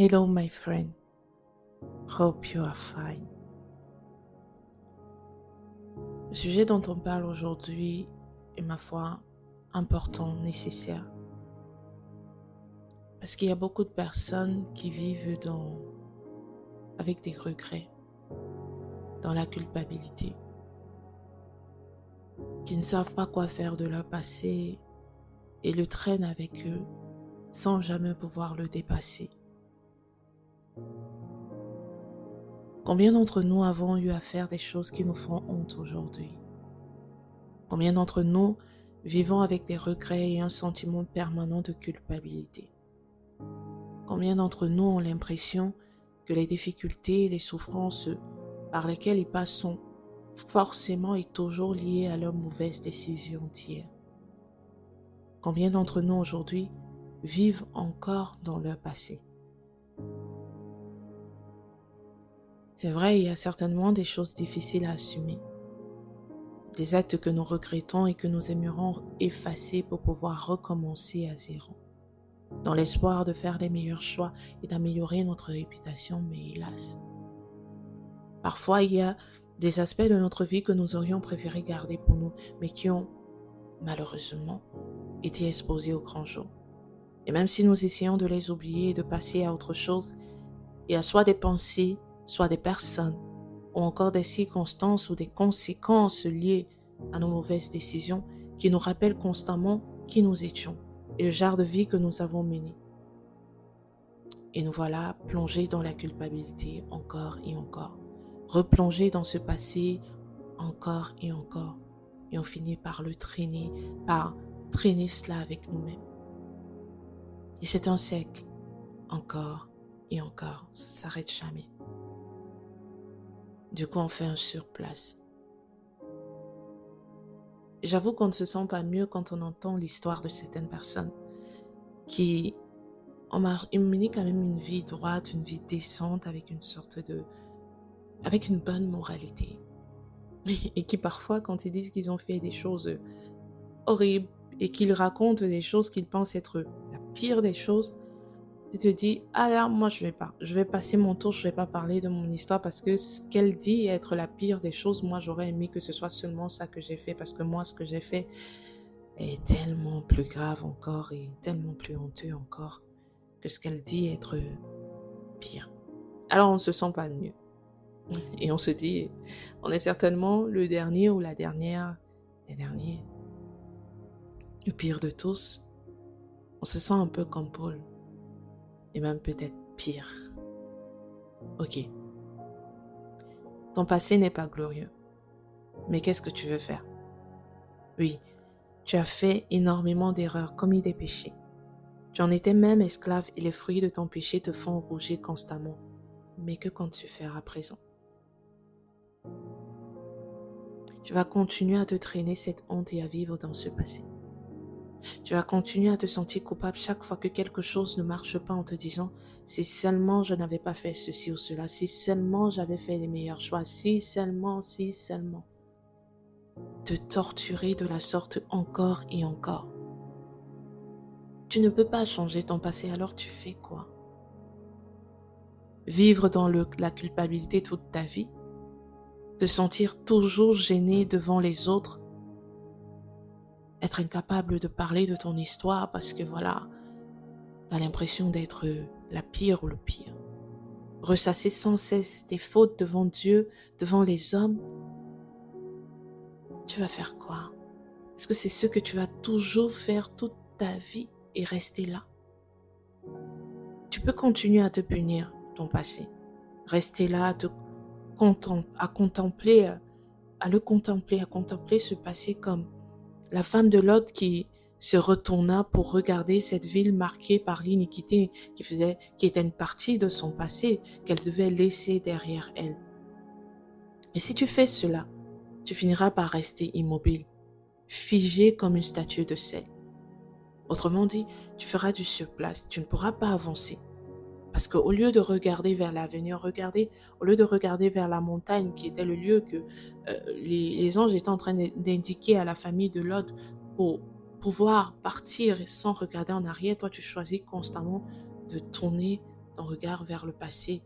Hello my friend, hope you are fine. Le sujet dont on parle aujourd'hui est ma foi important, nécessaire. Parce qu'il y a beaucoup de personnes qui vivent avec des regrets, dans la culpabilité, qui ne savent pas quoi faire de leur passé et le traînent avec eux sans jamais pouvoir le dépasser. Combien d'entre nous avons eu à faire des choses qui nous font honte aujourd'hui? Combien d'entre nous vivons avec des regrets et un sentiment permanent de culpabilité? Combien d'entre nous ont l'impression que les difficultés et les souffrances par lesquelles ils passent sont forcément et toujours liées à leurs mauvaises décisions d'hier? Combien d'entre nous aujourd'hui vivent encore dans leur passé? C'est vrai, il y a certainement des choses difficiles à assumer, des actes que nous regrettons et que nous aimerions effacer pour pouvoir recommencer à zéro, dans l'espoir de faire les meilleurs choix et d'améliorer notre réputation, mais hélas. Parfois, il y a des aspects de notre vie que nous aurions préféré garder pour nous, mais qui ont, malheureusement, été exposés au grand jour. Et même si nous essayons de les oublier et de passer à autre chose, il y a soit des pensées, soit des personnes, ou encore des circonstances ou des conséquences liées à nos mauvaises décisions qui nous rappellent constamment qui nous étions et le genre de vie que nous avons mené. Et nous voilà plongés dans la culpabilité encore et encore, replongés dans ce passé encore et encore, et on finit par traîner cela avec nous-mêmes. Et c'est un cercle, encore et encore, ça ne s'arrête jamais. Du coup, on fait un surplace. J'avoue qu'on ne se sent pas mieux quand on entend l'histoire de certaines personnes qui ont mené quand même une vie droite, une vie décente avec avec une bonne moralité. Et qui parfois, quand ils disent qu'ils ont fait des choses horribles et qu'ils racontent des choses qu'ils pensent être la pire des choses, tu te dis, ah là, moi je vais passer mon tour, je vais pas parler de mon histoire parce que ce qu'elle dit être la pire des choses, moi j'aurais aimé que ce soit seulement ça que j'ai fait parce que moi ce que j'ai fait est tellement plus grave encore et tellement plus honteux encore que ce qu'elle dit être pire. Alors on se sent pas mieux et on se dit, on est certainement le dernier ou la dernière des derniers, le pire de tous. On se sent un peu comme Paul. Et même peut-être pire. Ok. Ton passé n'est pas glorieux. Mais qu'est-ce que tu veux faire? Oui, tu as fait énormément d'erreurs, commis des péchés. Tu en étais même esclave et les fruits de ton péché te font rougir constamment. Mais que comptes-tu faire à présent? Tu vas continuer à te traîner cette honte et à vivre dans ce passé. Tu vas continuer à te sentir coupable chaque fois que quelque chose ne marche pas en te disant « si seulement je n'avais pas fait ceci ou cela, si seulement j'avais fait les meilleurs choix, si seulement. » Te torturer de la sorte encore et encore. Tu ne peux pas changer ton passé, alors tu fais quoi? Vivre dans la culpabilité toute ta vie? Te sentir toujours gêné devant les autres? Être incapable de parler de ton histoire parce que voilà, tu as l'impression d'être la pire ou le pire. Ressasser sans cesse tes fautes devant Dieu, devant les hommes. Tu vas faire quoi? Est-ce que c'est ce que tu vas toujours faire toute ta vie et rester là? Tu peux continuer à te punir ton passé. Rester là à contempler ce passé comme la femme de Lot qui se retourna pour regarder cette ville marquée par l'iniquité qui était une partie de son passé qu'elle devait laisser derrière elle. Et si tu fais cela, tu finiras par rester immobile, figé comme une statue de sel. Autrement dit, tu feras du surplace, tu ne pourras pas avancer. Parce qu'au lieu de regarder vers l'avenir, au lieu de regarder vers la montagne qui était le lieu que les anges étaient en train d'indiquer à la famille de Lot pour pouvoir partir sans regarder en arrière, toi tu choisis constamment de tourner ton regard vers le passé,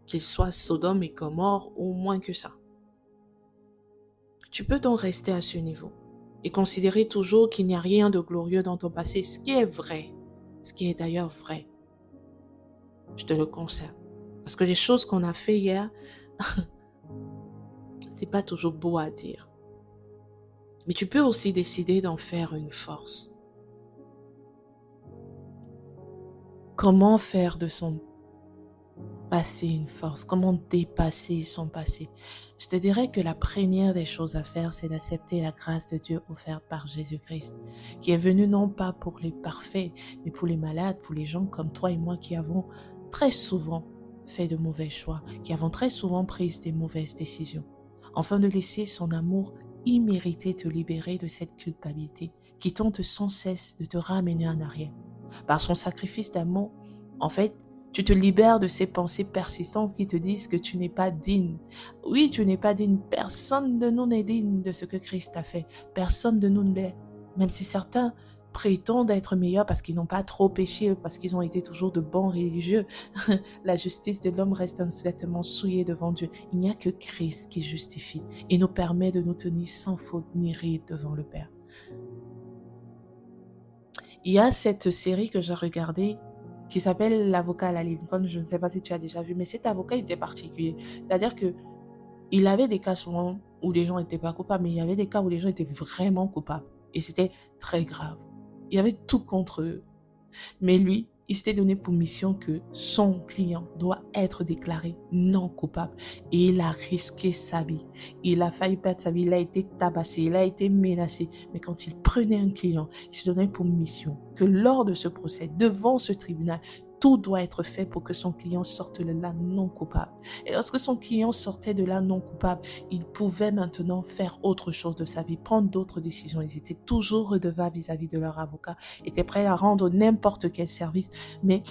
qu'il soit Sodome et Gomorrhe ou moins que ça. Tu peux donc rester à ce niveau et considérer toujours qu'il n'y a rien de glorieux dans ton passé, ce qui est vrai, ce qui est d'ailleurs vrai. Je te le conseille. Parce que les choses qu'on a fait hier, c'est pas toujours beau à dire. Mais tu peux aussi décider d'en faire une force. Comment faire de son passé une force? Comment dépasser son passé? Je te dirais que la première des choses à faire, c'est d'accepter la grâce de Dieu offerte par Jésus-Christ, qui est venu non pas pour les parfaits, mais pour les malades, pour les gens comme toi et moi qui avons très souvent fait de mauvais choix, qui avons très souvent pris des mauvaises décisions, afin de laisser son amour immérité te libérer de cette culpabilité qui tente sans cesse de te ramener en arrière. Par son sacrifice d'amour, en fait, tu te libères de ces pensées persistantes qui te disent que tu n'es pas digne. Oui, tu n'es pas digne. Personne de nous n'est digne de ce que Christ a fait. Personne de nous ne l'est. Même si certains prétendent être meilleurs parce qu'ils n'ont pas trop péché, parce qu'ils ont été toujours de bons religieux, la justice de l'homme reste un vêtement souillé devant Dieu. Il n'y a que Christ qui justifie et nous permet de nous tenir sans faute ni ride devant le Père. Il y a cette série que j'ai regardée qui s'appelle L'avocat à la Lincoln. Je ne sais pas si tu as déjà vu, mais cet avocat était particulier. C'est-à-dire que il avait des cas souvent où les gens n'étaient pas coupables, mais il y avait des cas où les gens étaient vraiment coupables. Et c'était très grave. Il y avait tout contre eux. Mais lui, il s'était donné pour mission que son client doit être déclaré non coupable. Et il a risqué sa vie. Il a failli perdre sa vie. Il a été tabassé. Il a été menacé. Mais quand il prenait un client, il se donnait pour mission que lors de ce procès, devant ce tribunal, tout doit être fait pour que son client sorte de là non coupable. Et lorsque son client sortait de là non coupable, il pouvait maintenant faire autre chose de sa vie, prendre d'autres décisions. Ils étaient toujours redevables vis-à-vis de leur avocat, étaient prêts à rendre n'importe quel service. Mais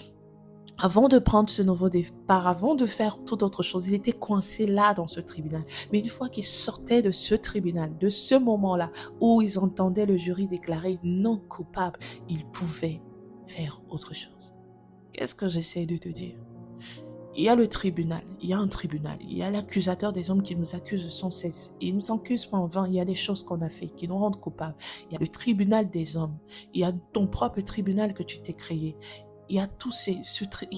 avant de prendre ce nouveau départ, avant de faire toute autre chose, ils étaient coincés là dans ce tribunal. Mais une fois qu'ils sortaient de ce tribunal, de ce moment-là où ils entendaient le jury déclarer non coupable, ils pouvaient faire autre chose. Qu'est-ce que j'essaie de te dire? Il y a le tribunal, il y a un tribunal, il y a l'accusateur des hommes qui nous accuse sans cesse. Et il nous accuse pas en vain, il y a des choses qu'on a fait qui nous rendent coupables. Il y a le tribunal des hommes, il y a ton propre tribunal que tu t'es créé. Il y a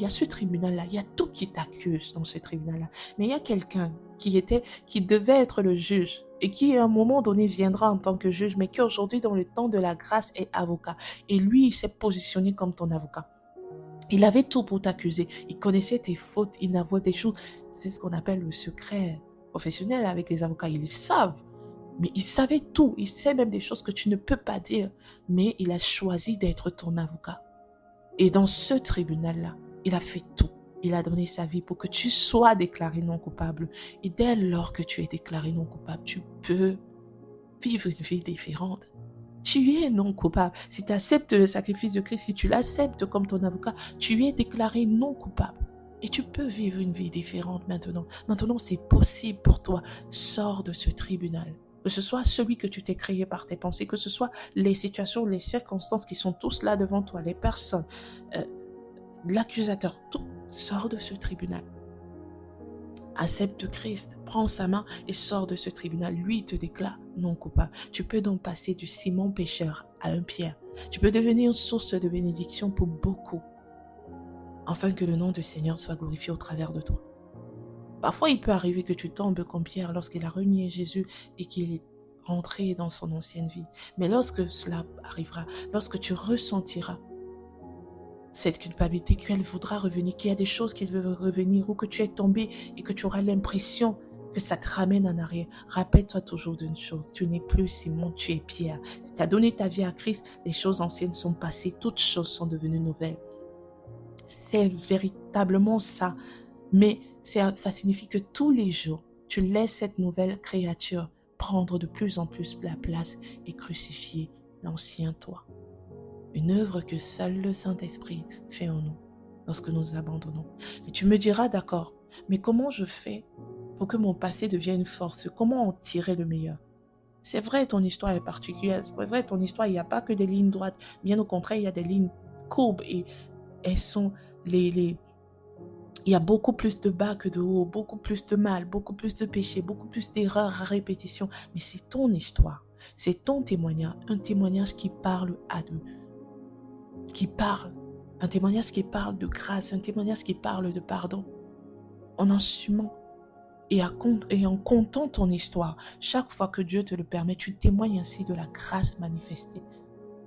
ce tribunal-là, il y a tout qui t'accuse dans ce tribunal-là. Mais il y a quelqu'un qui devait être le juge et qui à un moment donné viendra en tant que juge, mais qui aujourd'hui dans le temps de la grâce est avocat. Et lui, il s'est positionné comme ton avocat. Il avait tout pour t'accuser. Il connaissait tes fautes, il n'avouait des choses. C'est ce qu'on appelle le secret professionnel avec les avocats. Ils savent. Mais il savait tout. Il sait même des choses que tu ne peux pas dire. Mais il a choisi d'être ton avocat. Et dans ce tribunal-là, il a fait tout. Il a donné sa vie pour que tu sois déclaré non coupable. Et dès lors que tu es déclaré non coupable, tu peux vivre une vie différente. Tu es non coupable. Si tu acceptes le sacrifice de Christ, si tu l'acceptes comme ton avocat, tu es déclaré non coupable. Et tu peux vivre une vie différente maintenant. Maintenant, c'est possible pour toi. Sors de ce tribunal. Que ce soit celui que tu t'es créé par tes pensées, que ce soit les situations, les circonstances qui sont tous là devant toi, les personnes, l'accusateur, tout. Sors de ce tribunal. Accepte Christ, prends sa main et sors de ce tribunal. Lui te déclare non coupable. Tu peux donc passer du Simon pécheur à un Pierre. Tu peux devenir une source de bénédiction pour beaucoup, afin que le nom du Seigneur soit glorifié au travers de toi. Parfois, il peut arriver que tu tombes comme Pierre lorsqu'il a renié Jésus et qu'il est rentré dans son ancienne vie. Mais lorsque cela arrivera, lorsque tu ressentiras cette culpabilité, qu'elle voudra revenir, qu'il y a des choses qui veulent revenir ou que tu es tombé et que tu auras l'impression que ça te ramène en arrière. Rappelle-toi toujours d'une chose, tu n'es plus Simon, tu es Pierre. Si tu as donné ta vie à Christ, les choses anciennes sont passées, toutes choses sont devenues nouvelles. C'est véritablement ça. Mais ça signifie que tous les jours, tu laisses cette nouvelle créature prendre de plus en plus la place et crucifier l'ancien toi. Une œuvre que seul le Saint-Esprit fait en nous lorsque nous abandonnons. Et tu me diras, d'accord, mais comment je fais pour que mon passé devienne une force? Comment en tirer le meilleur? C'est vrai, ton histoire est particulière. C'est vrai, ton histoire, il n'y a pas que des lignes droites. Bien au contraire, il y a des lignes courbes et elles sont les Il y a beaucoup plus de bas que de haut, beaucoup plus de mal, beaucoup plus de péché, beaucoup plus d'erreurs à répétition. Mais c'est ton histoire, c'est ton témoignage, un témoignage qui parle à deux, qui parle, un témoignage qui parle de grâce, un témoignage qui parle de pardon. En assumant et en comptant ton histoire, chaque fois que Dieu te le permet, tu témoignes ainsi de la grâce manifestée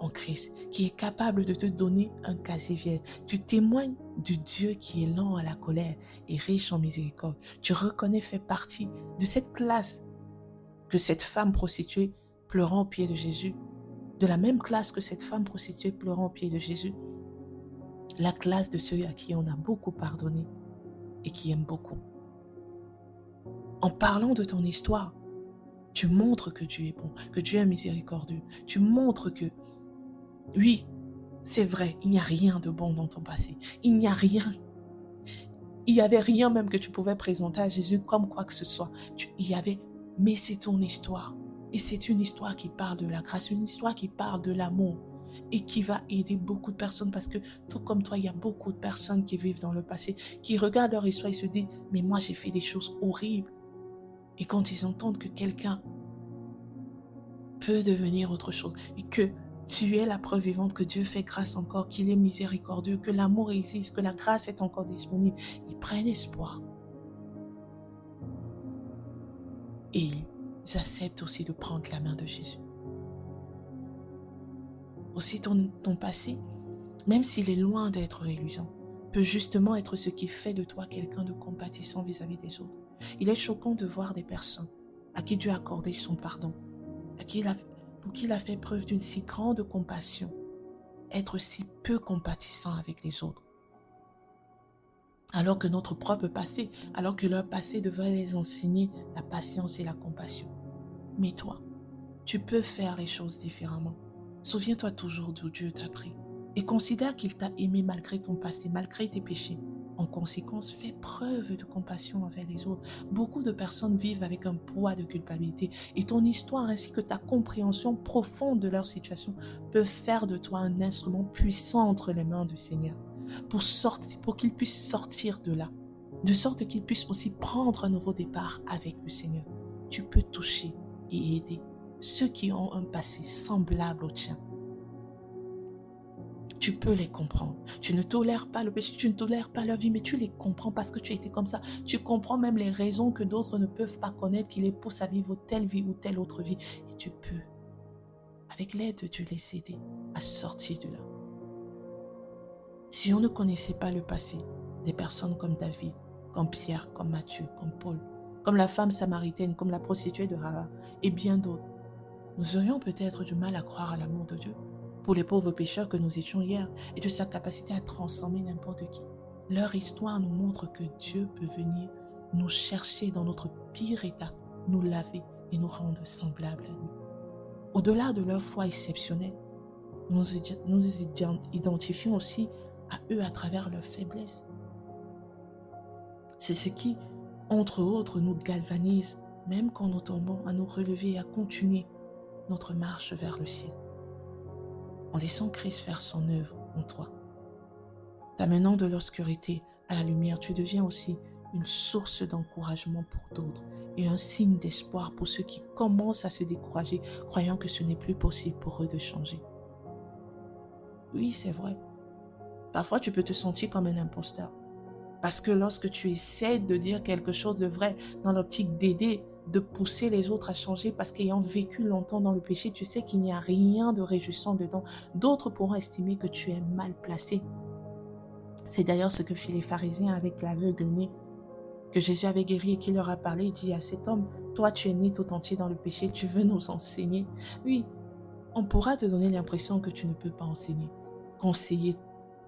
en Christ, qui est capable de te donner un casier vierge. Tu témoignes du Dieu qui est lent à la colère et riche en miséricorde. Tu reconnais faire partie de cette classe que cette femme prostituée pleurant aux pieds de Jésus, de la même classe que cette femme prostituée pleurant aux pieds de Jésus, la classe de ceux à qui on a beaucoup pardonné et qui aiment beaucoup. En parlant de ton histoire, tu montres que Dieu est bon, que Dieu est miséricordieux. Tu montres que, oui, c'est vrai, il n'y a rien de bon dans ton passé. Il n'y a rien. Il n'y avait rien même que tu pouvais présenter à Jésus comme quoi que ce soit. Mais c'est ton histoire. Et c'est une histoire qui parle de la grâce, une histoire qui parle de l'amour et qui va aider beaucoup de personnes parce que tout comme toi, il y a beaucoup de personnes qui vivent dans le passé, qui regardent leur histoire et se disent « Mais moi, j'ai fait des choses horribles. » Et quand ils entendent que quelqu'un peut devenir autre chose et que tu es la preuve vivante que Dieu fait grâce encore, qu'il est miséricordieux, que l'amour existe, que la grâce est encore disponible, ils prennent espoir. Et ils acceptent aussi de prendre la main de Jésus. Aussi ton passé, même s'il est loin d'être illusion, peut justement être ce qui fait de toi quelqu'un de compatissant vis-à-vis des autres. Il est choquant de voir des personnes à qui Dieu a accordé son pardon, pour qui il a fait preuve d'une si grande compassion, être si peu compatissant avec les autres. Alors que notre propre passé, alors que leur passé devrait les enseigner la patience et la compassion. Mais toi, tu peux faire les choses différemment. Souviens-toi toujours d'où Dieu t'a pris et considère qu'il t'a aimé malgré ton passé, malgré tes péchés. En conséquence, fais preuve de compassion envers les autres. Beaucoup de personnes vivent avec un poids de culpabilité et ton histoire ainsi que ta compréhension profonde de leur situation peuvent faire de toi un instrument puissant entre les mains du Seigneur pour qu'ils puissent sortir de là, de sorte qu'ils puissent aussi prendre un nouveau départ avec le Seigneur. Tu peux toucher et aider ceux qui ont un passé semblable au tien. Tu peux les comprendre. Tu ne tolères pas le péché, tu ne tolères pas leur vie, mais tu les comprends parce que tu as été comme ça. Tu comprends même les raisons que d'autres ne peuvent pas connaître, qui les poussent à vivre telle vie ou telle autre vie. Et tu peux, avec l'aide de Dieu, les aider à sortir de là. Si on ne connaissait pas le passé des personnes comme David, comme Pierre, comme Matthieu, comme Paul, comme la femme samaritaine, comme la prostituée de Rava et bien d'autres, nous aurions peut-être du mal à croire à l'amour de Dieu pour les pauvres pécheurs que nous étions hier et de sa capacité à transformer n'importe qui. Leur histoire nous montre que Dieu peut venir nous chercher dans notre pire état, nous laver et nous rendre semblables à lui. Au-delà de leur foi exceptionnelle, nous identifions aussi à eux à travers leur faiblesse. C'est ce qui, entre autres, nous galvanise, même quand nous tombons, à nous relever et à continuer notre marche vers le ciel. En laissant Christ faire son œuvre en toi. T'amenant de l'obscurité à la lumière, tu deviens aussi une source d'encouragement pour d'autres et un signe d'espoir pour ceux qui commencent à se décourager, croyant que ce n'est plus possible pour eux de changer. Oui, c'est vrai. Parfois, tu peux te sentir comme un imposteur. Parce que lorsque tu essaies de dire quelque chose de vrai dans l'optique d'aider, de pousser les autres à changer parce qu'ayant vécu longtemps dans le péché, tu sais qu'il n'y a rien de réjouissant dedans. D'autres pourront estimer que tu es mal placé. C'est d'ailleurs ce que fit les pharisiens avec l'aveugle-né que Jésus avait guéri et qui leur a parlé. Il dit à cet homme, toi tu es né tout entier dans le péché, tu veux nous enseigner. Oui, on pourra te donner l'impression que tu ne peux pas enseigner, conseiller.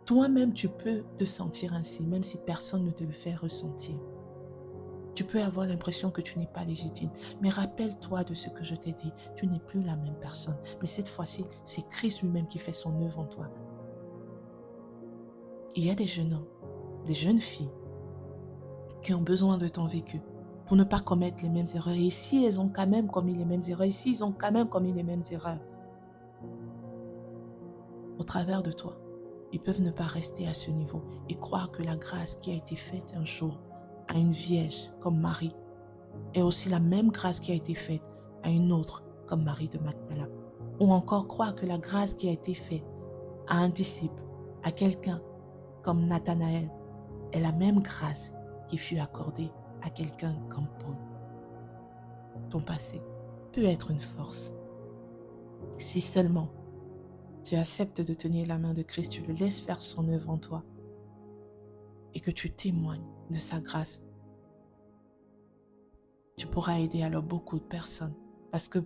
Toi-même tu peux te sentir ainsi, même si personne ne te le fait ressentir. Tu peux avoir l'impression que tu n'es pas légitime. Mais rappelle-toi de ce que je t'ai dit. Tu n'es plus la même personne. Mais cette fois-ci, c'est Christ lui-même qui fait son œuvre en toi. Il y a des jeunes hommes, des jeunes filles qui ont besoin de ton vécu pour ne pas commettre les mêmes erreurs. Et si elles ont quand même commis les mêmes erreurs, et s'ils ont quand même commis les mêmes erreurs, au travers de toi, Ils peuvent ne pas rester à ce niveau et croire que la grâce qui a été faite un jour à une vierge comme Marie est aussi la même grâce qui a été faite à une autre comme Marie de Magdala. Ou encore croire que la grâce qui a été faite à un disciple, à quelqu'un comme Nathanaël, est la même grâce qui fut accordée à quelqu'un comme Paul. Ton passé peut être une force. Si seulement tu acceptes de tenir la main de Christ, tu le laisses faire son œuvre en toi et que tu témoignes de sa grâce, tu pourras aider alors beaucoup de personnes. Parce que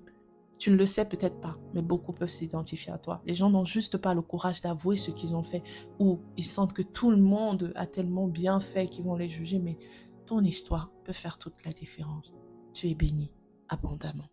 tu ne le sais peut-être pas, mais beaucoup peuvent s'identifier à toi. Les gens n'ont juste pas le courage d'avouer ce qu'ils ont fait ou ils sentent que tout le monde a tellement bien fait qu'ils vont les juger, mais ton histoire peut faire toute la différence. Tu es béni abondamment.